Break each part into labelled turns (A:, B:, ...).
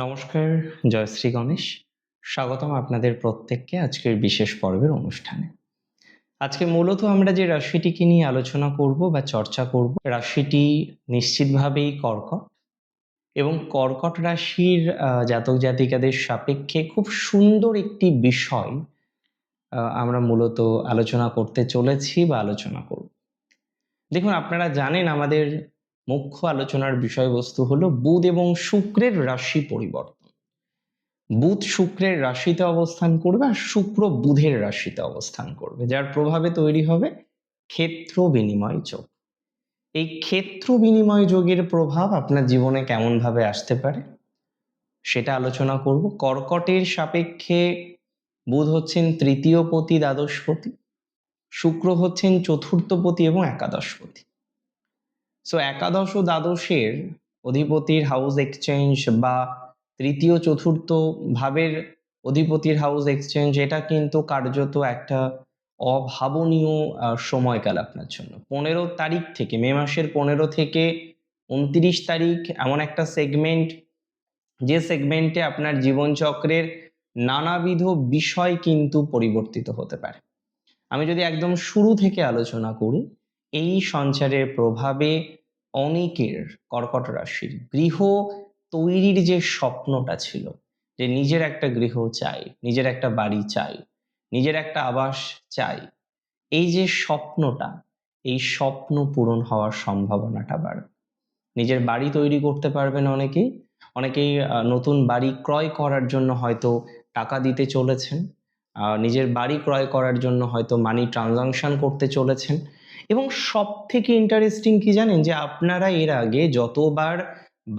A: নমস্কার, জয়শ্রী গণেশ। স্বাগতম আপনাদের প্রত্যেককে আজকের বিশেষ পর্বের অনুষ্ঠানে। আজকে মূলত আমরা যে রাশিটিকে নিয়ে আলোচনা করব বা চর্চা করব, রাশিটি নিশ্চিতভাবেই কর্কট এবং কর্কট রাশির জাতক জাতিকাদের সাপেক্ষে খুব সুন্দর একটি বিষয় আমরা মূলত আলোচনা করতে চলেছি বা আলোচনা করব। দেখুন, আপনারা জানেন আমাদের মুখ্য আলোচনার বিষয়বস্তু হলো বুধ এবং শুক্রের রাশি পরিবর্তন। বুধ শুক্রের রাশিতে অবস্থান করবে আর শুক্র বুধের রাশিতে অবস্থান করবে, যার প্রভাবে তৈরি হবে ক্ষেত্র বিনিময় যোগ। এই ক্ষেত্র বিনিময় যোগের প্রভাব আপনার জীবনে কেমন ভাবে আসতে পারে সেটা আলোচনা করব। কর্কটের সাপেক্ষে বুধ হচ্ছেন তৃতীয়পতি, দ্বাদশপতি, শুক্র হচ্ছেন চতুর্থপতি এবং একাদশপতি। সো একাদশ ও দ্বাদশের অধিপতির হাউস এক্সচেঞ্জ বা তৃতীয় চতুর্থ ভাবের অধিপতির হাউস এক্সচেঞ্জ, এটা কিন্তু কার্যত একটা অভাবনীয় সময়কাল আপনার জন্য। 15 তারিখ থেকে, মে মাসের 15 থেকে 29 তারিখ এমন একটা সেগমেন্ট, যে সেগমেন্টে আপনার জীবনচক্রের নানাবিধ বিষয় কিন্তু পরিবর্তিত হতে পারে। আমি যদি একদম শুরু থেকে আলোচনা করি, এই সঞ্চারের প্রভাবে অনেকের, কর্কট রাশির, গৃহ তৈরির যে স্বপ্নটা ছিল, যে নিজের একটা গৃহ চাই, নিজের একটা বাড়ি চাই, নিজের একটা আবাস চাই, এই যে স্বপ্নটা, এই স্বপ্ন পূরণ হওয়ার সম্ভাবনাটা বাড়বে। নিজের বাড়ি তৈরি করতে পারবেন অনেকেই। অনেকেই নতুন বাড়ি ক্রয় করার জন্য হয়তো টাকা দিতে চলেছেন, নিজের বাড়ি ক্রয় করার জন্য হয়তো মানি ট্রানজাকশন করতে চলেছেন। এবং সব থেকে ইন্টারেস্টিং কি জানেন, যে আপনারা এর আগে যতবার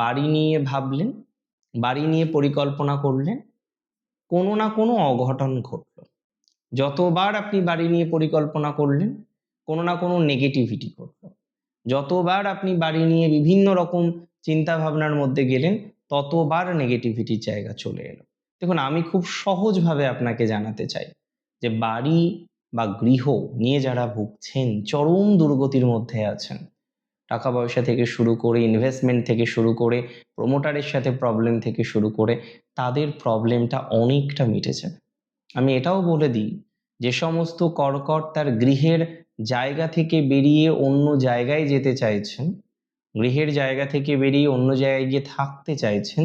A: বাড়ি নিয়ে ভাবলেন, বাড়ি নিয়ে পরিকল্পনা করলেন, কোনো না কোনো অঘটন ঘটল। যতবার আপনি বাড়ি নিয়ে পরিকল্পনা করলেন, কোনো না কোনো নেগেটিভিটি ঘটল। যতবার আপনি বাড়ি নিয়ে বিভিন্ন রকম চিন্তা ভাবনার মধ্যে গেলেন, ততবার নেগেটিভিটির জায়গা চলে এলো। দেখুন, আমি খুব সহজভাবে আপনাকে জানাতে চাই যে বাড়ি বা গৃহ নিয়ে যারা ভুগছেন, চরম দুর্গতির মধ্যে আছেন, টাকা পয়সা থেকে শুরু করে, ইনভেস্টমেন্ট থেকে শুরু করে, প্রমোটারের সাথে প্রবলেম থেকে শুরু করে, তাদের প্রবলেমটা অনেকটা মিটেছে। আমি এটাও বলে দিই, যে সমস্ত কর্কট তার গৃহের জায়গা থেকে বেরিয়ে অন্য জায়গায় যেতে চাইছেন, গৃহের জায়গা থেকে বেরিয়ে অন্য জায়গায় গিয়ে থাকতে চাইছেন,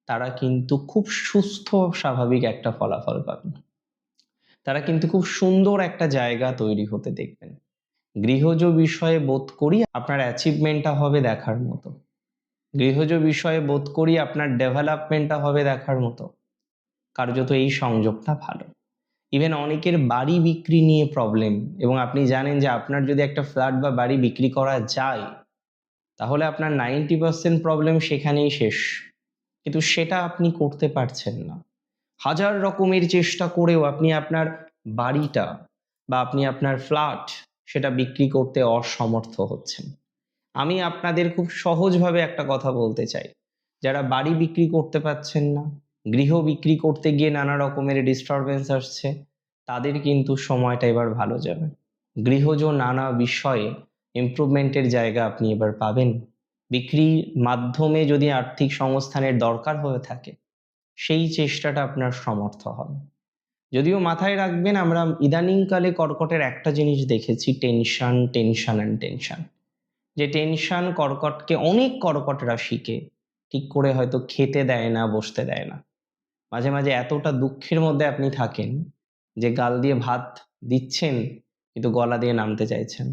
A: তারা কিন্তু খুব সুস্থ স্বাভাবিক একটা ফলাফল পাবেন। তারা কিন্তু খুব সুন্দর একটা জায়গা তৈরি হতে দেখবেন। গৃহজ বিষয়ে বোধ করি আপনার অ্যাচিভমেন্টটা হবে দেখার মতো। গৃহজ বিষয়ে বোধ করি আপনার ডেভেলপমেন্টটা হবে দেখার মতো। কার্যত এই সংযোগটা ভালো। ইভেন অনেকের বাড়ি বিক্রি নিয়ে প্রবলেম, এবং আপনি জানেন যে আপনার যদি একটা ফ্ল্যাট বা বাড়ি বিক্রি করা যায়, তাহলে আপনার 90% প্রবলেম সেখানেই শেষ। কিন্তু সেটা আপনি করতে পারছেন না। হাজার রকমের চেষ্টা করেও আপনি আপনার বাড়িটা বা আপনি আপনার ফ্ল্যাট সেটা বিক্রি করতে অসমর্থ হচ্ছেন। আমি আপনাদের খুব সহজভাবে একটা কথা বলতে চাই, যারা বাড়ি বিক্রি করতে পারছেন না, গৃহ বিক্রি করতে গিয়ে নানা রকমের ডিস্টারবেন্স আসছে, তাদের কিন্তু সময়টা এবার ভালো যাবে। গৃহজ নানা বিষয়ে ইমপ্রুভমেন্টের জায়গা আপনি এবার পাবেন। বিক্রির মাধ্যমে যদি আর্থিক সংস্থানের দরকার হয়ে থাকে, সেই চেষ্টাটা আপনার সমর্থ হবে। যদিও মাথায় রাখবেন, আমরা ইদানিংকালে কর্কটের একটা জিনিস দেখেছি, টেনশন, টেনশন অ্যান্ড টেনশন। যে টেনশন কর্কটকে, অনেক কর্কট রাশিকে ঠিক করে হয়তো খেতে দেয় না, বসতে দেয় না। মাঝে মাঝে এতটা দুঃখের মধ্যে আপনি থাকেন যে গাল দিয়ে ভাত দিচ্ছেন কিন্তু গলা দিয়ে নামতে চাইছেন।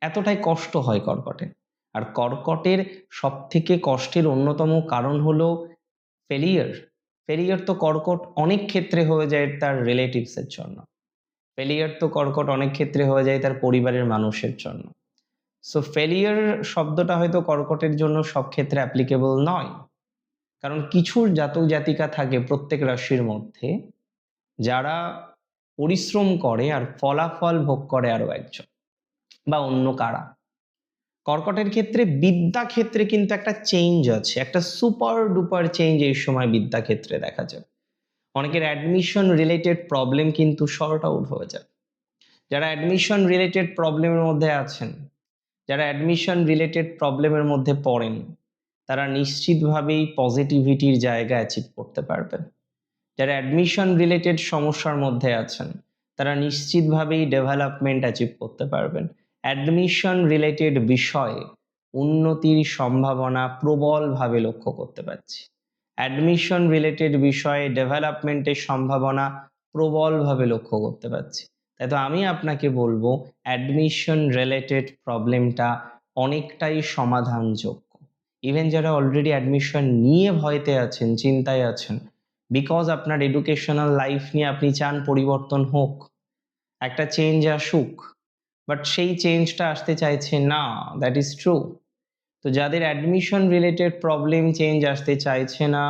A: এতটাই কষ্ট হয় কর্কটে। আর কর্কটের সব থেকে কষ্টের অন্যতম কারণ হলো ফেলিয়ার। ফেলিয়ার তো কর্কট অনেক ক্ষেত্রে হয়ে যায় তার রিলেটিভসের জন্য। ফেলিয়ার তো কর্কট অনেক ক্ষেত্রে হয়ে যায় তার পরিবারের মানুষের জন্য। সো ফেলিয়ার শব্দটা হয়তো কর্কটের জন্য সব ক্ষেত্রে অ্যাপ্লিকেবল নয়। কারণ কিছু জাতক জাতিকা থাকে প্রত্যেক রাশির মধ্যে, যারা পরিশ্রম করে আর ফলাফল ভোগ করে আরো একজন বা অন্য কারা। কর্কটের ক্ষেত্রে বিদ্যা ক্ষেত্রে কিন্তু একটা চেঞ্জ আছে, একটা সুপার ডুপার চেঞ্জ এই সময় বিদ্যা ক্ষেত্রে দেখা যায়। অনেকের অ্যাডমিশন রিলেটেড প্রবলেম কিন্তু শর্ট আউট হয়ে যায়। যারা অ্যাডমিশন রিলেটেড প্রবলেমের মধ্যে আছেন, যারা অ্যাডমিশন রিলেটেড প্রবলেমের মধ্যে পড়েন, তারা নিশ্চিতভাবেই পজিটিভিটির জায়গা অ্যাচিভ করতে পারবেন। যারা অ্যাডমিশন রিলেটেড সমস্যার মধ্যে আছেন তারা নিশ্চিতভাবেই ডেভেলপমেন্ট অ্যাচিভ করতে পারবেন। অ্যাডমিশন রিলেটেড বিষয়ে উন্নতির সম্ভাবনা প্রবলভাবে লক্ষ্য করতে পারছি। অ্যাডমিশন রিলেটেড বিষয়ে ডেভেলপমেন্টের সম্ভাবনা প্রবলভাবে লক্ষ্য করতে পারছি। তাই তো আমি আপনাকে বলবো অ্যাডমিশন রিলেটেড প্রবলেমটা অনেকটাই সমাধানযোগ্য। ইভেন যারা অলরেডি অ্যাডমিশন নিয়ে ভয়তে আছেন, চিন্তায় আছেন, বিকজ আপনার এডুকেশনাল লাইফ নিয়ে আপনি চান পরিবর্তন হোক, একটা চেঞ্জ আসুক, বাট সেই চেঞ্জটা আসতে চাইছে না, দ্যাট ইজ ট্রু। তো যাদের অ্যাডমিশন রিলেটেড প্রবলেম চেঞ্জ আসতে চাইছে না,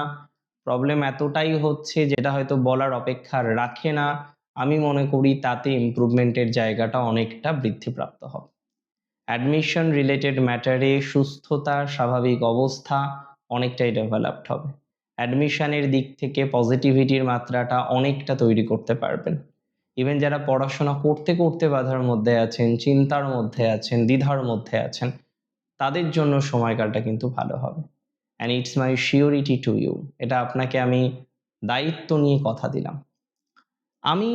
A: প্রবলেম এতটাই হচ্ছে যেটা হয়তো বলার অপেক্ষা রাখে না, আমি মনে করি তাতে ইমপ্রুভমেন্টের জায়গাটা অনেকটা বৃদ্ধিপ্রাপ্ত হবে। অ্যাডমিশন রিলেটেড ম্যাটারে সুস্থতা, স্বাভাবিক অবস্থা অনেকটাই ডেভেলপড হবে। অ্যাডমিশনের দিক থেকে পজিটিভিটির মাত্রাটা অনেকটা তৈরি করতে পারবেন। ইভেন যারা পড়াশোনা করতে করতে বাধার মধ্যে আছেন, চিন্তার মধ্যে আছেন, দ্বিধার মধ্যে আছেন, তাদের জন্য সময়কালটা কিন্তু ভালো হবে। And it's my surety to you, এটা আপনাকে আমি দায়িত্ব নিয়ে কথা দিলাম। আমি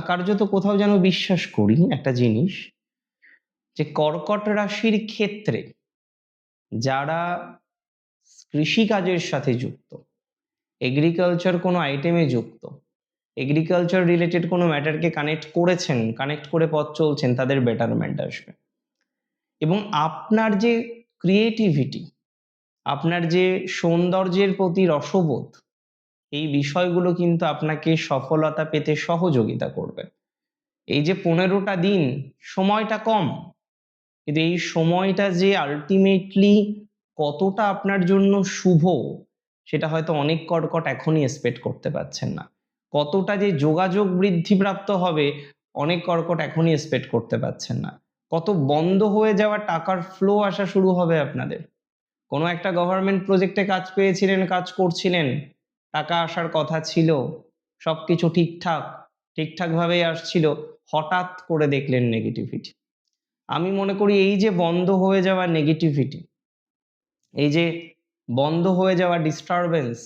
A: কার্যত কোথাও যেন বিশ্বাস করি একটা জিনিস, যে কর্কট রাশির ক্ষেত্রে যারা কৃষিকাজের সাথে যুক্ত, এগ্রিকালচার কোনো আইটেমে যুক্ত, এগ্রিকালচার রিলেটেড কোনো ম্যাটারকে কানেক্ট করেছেন, কানেক্ট করে পথ চলছেন, তাদের বেটারমেন্ট আসবে। এবং আপনার যে ক্রিয়েটিভিটি, আপনার যে সৌন্দর্যের প্রতি রসবোধ, এই বিষয়গুলো কিন্তু আপনাকে সফলতা পেতে সহযোগিতা করবে। এই যে 15টা দিন, সময়টা কম, কিন্তু এই সময়টা যে আলটিমেটলি কতটা আপনার জন্য শুভ সেটা হয়তো অনেক কর্কট এখনই এক্সপেক্ট করতে পারছেন না। কতটা যে যোগাযোগ বৃদ্ধিপ্রাপ্ত হবে অনেক কর্কট এখনই এক্সপেক্ট করতে পারছেন না। কত বন্ধ হয়ে যাওয়া টাকার ফ্লো আসা শুরু হবে আপনাদের। কোনো একটা গভর্নমেন্ট প্রজেক্টে কাজ পেয়েছিলেন, কাজ করছিলেন, টাকা আসার কথা ছিল, সবকিছু ঠিকঠাকভাবেই আসছিল, হঠাৎ করে দেখলেন নেগেটিভিটি। আমি মনে করি এই যে বন্ধ হয়ে যাওয়া নেগেটিভিটি, এই যে বন্ধ হয়ে যাওয়া ডিস্টারবেন্স,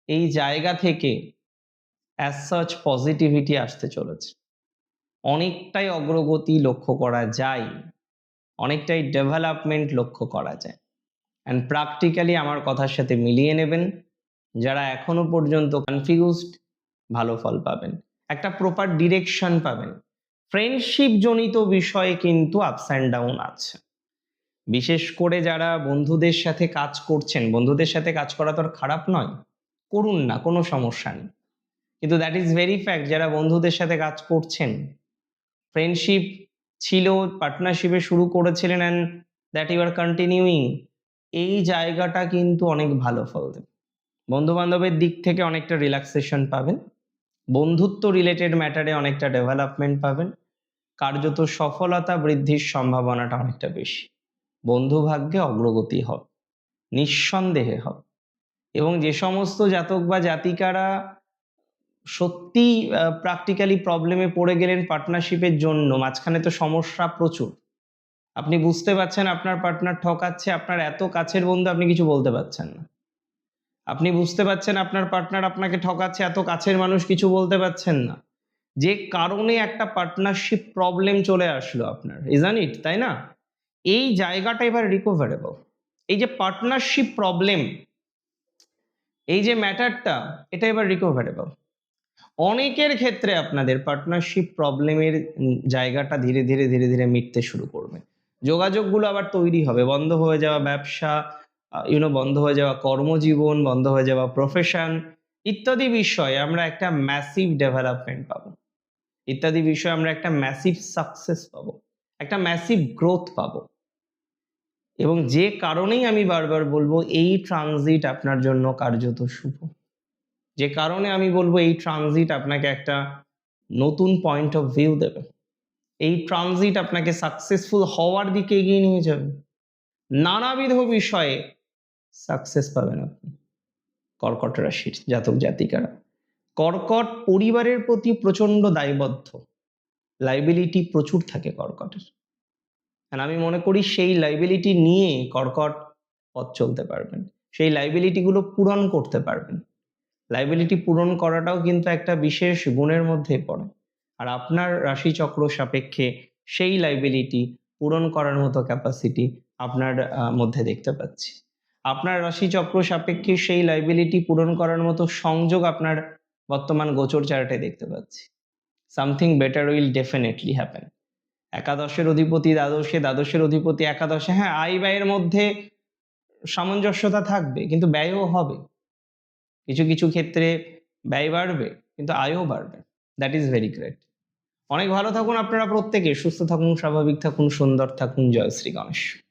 A: এই জায়গা থেকে অ্যাজ সাচ পজিটিভিটি আসতে চলেছে। অনেকটাই অগ্রগতি লক্ষ্য করা যায়, অনেকটাই ডেভেলপমেন্ট লক্ষ্য করা যায়। অ্যান্ড প্র্যাকটিক্যালি আমার কথার সাথে মিলিয়ে নেবেন। যারা এখনো পর্যন্ত কনফিউজড, ভালো ফল পাবেন, একটা প্রপার ডিরেকশন পাবেন। ফ্রেন্ডশিপ জনিত বিষয়ে কিন্তু আপস অ্যান্ড ডাউন আছে। বিশেষ করে যারা বন্ধুদের সাথে কাজ করছেন, বন্ধুদের সাথে কাজ করা তো আর খারাপ নয়, করুন না, কোনো সমস্যা নেই, কিন্তু দ্যাট ইজ ভেরি ফ্যাক্ট, যারা বন্ধুদের সাথে কাজ করছেন, ফ্রেন্ডশিপ ছিল, পার্টনারশিপে শুরু করেছিলেন and that you are continuing, এই জায়গাটা কিন্তু অনেক ভালো ফল দেবে। বন্ধু বান্ধবের দিক থেকে অনেকটা রিল্যাক্সেশন পাবেন, বন্ধুত্ব রিলেটেড ম্যাটারে অনেকটা ডেভেলপমেন্ট পাবেন, কার্যত সফলতা বৃদ্ধির সম্ভাবনাটা অনেকটা বেশি। বন্ধু ভাগ্যে অগ্রগতি হবে, নিঃসন্দেহে হবে। এবং যে সমস্ত জাতক বা জাতিকারা সত্যি প্র্যাকটিক্যালি প্রবলেমে পড়ে গেলেন পার্টনারশিপের জন্য, মাঝখানে তো সমস্যা প্রচুর, আপনি বুঝতে পারছেন আপনার পার্টনার ঠকাচ্ছে, আপনার এত কাছের বন্ধু, আপনি কিছু বলতে পারছেন না। আপনি বুঝতে পারছেন আপনার পার্টনার আপনাকে ঠকাচ্ছে, এত কাছের মানুষ কিছু বলতে পারছেন না। যে কারণে একটা পার্টনারশিপ প্রবলেম চলে আসলো আপনার, ইজন্ট ইট, তাই না? এই জায়গাটা এবার রিকভারেবল। এই যে পার্টনারশিপ প্রবলেম, এই যে ম্যাটারটা, এটা এবার রিকভারেবল। অনেকের ক্ষেত্রে আপনাদের পার্টনারশিপ প্রবলেমের জায়গাটা ধীরে ধীরে ধীরে ধীরে মিটতে শুরু করবে। যোগাযোগগুলো আবার তৈরি হবে, বন্ধ হয়ে যাওয়া ব্যবসা, বন্ধ হয়ে যাওয়া কর্মজীবন, বন্ধ হয়ে যাওয়া প্রফেশন ইত্যাদি বিষয়ে আমরা একটা ম্যাসিভ ডেভেলপমেন্ট পাবো, ইত্যাদি বিষয়ে আমরা একটা ম্যাসিভ সাকসেস পাবো, একটা ম্যাসিভ গ্রোথ পাবো। এবং যে কারণেই আমি বারবার বলবো এই ট্রানজিট আপনার জন্য কার্যত শুভ, যে কারণে আমি বলবো এই ট্রানজিট আপনাকে একটা নতুন পয়েন্ট অফ ভিউ দেবে, এই ট্রানজিট আপনাকে সাকসেসফুল হওয়ার দিকে এগিয়ে নিয়ে যাবে, নানাবিধ বিষয়ে সাকসেস পাবেন আপনি। কর্কট রাশির জাতক জাতিকারা, কর্কট পরিবারের প্রতি প্রচন্ড দায়বদ্ধ, লাইবিলিটি প্রচুর থাকে কর্কটের। আর আমি মনে করি সেই লাইবিলিটি নিয়ে কর্কট পথ চলতে পারবেন। সেই লাইবিলিটিগুলো পূরণ করতে পারবেন। লাইবিলিটি পূরণ করাটাও কিন্তু একটা বিশেষ গুণের মধ্যেই পড়ে। আর আপনার রাশিচক্র সাপেক্ষে সেই লাইবিলিটি পূরণ করার মতো ক্যাপাসিটি আপনার মধ্যে দেখতে পাচ্ছি। আপনার রাশিচক্র সাপেক্ষে সেই লাইবিলিটি পূরণ করার মতো সংযোগ আপনার বর্তমান গোচর চার্টে দেখতে পাচ্ছি। Something better will definitely happen. একাদশের অধিপতি দ্বাদশে, দ্বাদশের অধিপতি একাদশে। হ্যাঁ, আয় ব্যয়ের মধ্যে সামঞ্জস্যতা থাকবে, কিন্তু ব্যয়ও হবে। কিছু কিছু ক্ষেত্রে ব্যয় বাড়বে, কিন্তু আয়ও বাড়বে। That is very great. অনেক ভালো থাকুন আপনারা প্রত্যেকে, সুস্থ থাকুন, স্বাভাবিক থাকুন, সুন্দর থাকুন। জয় শ্রী গণেশ।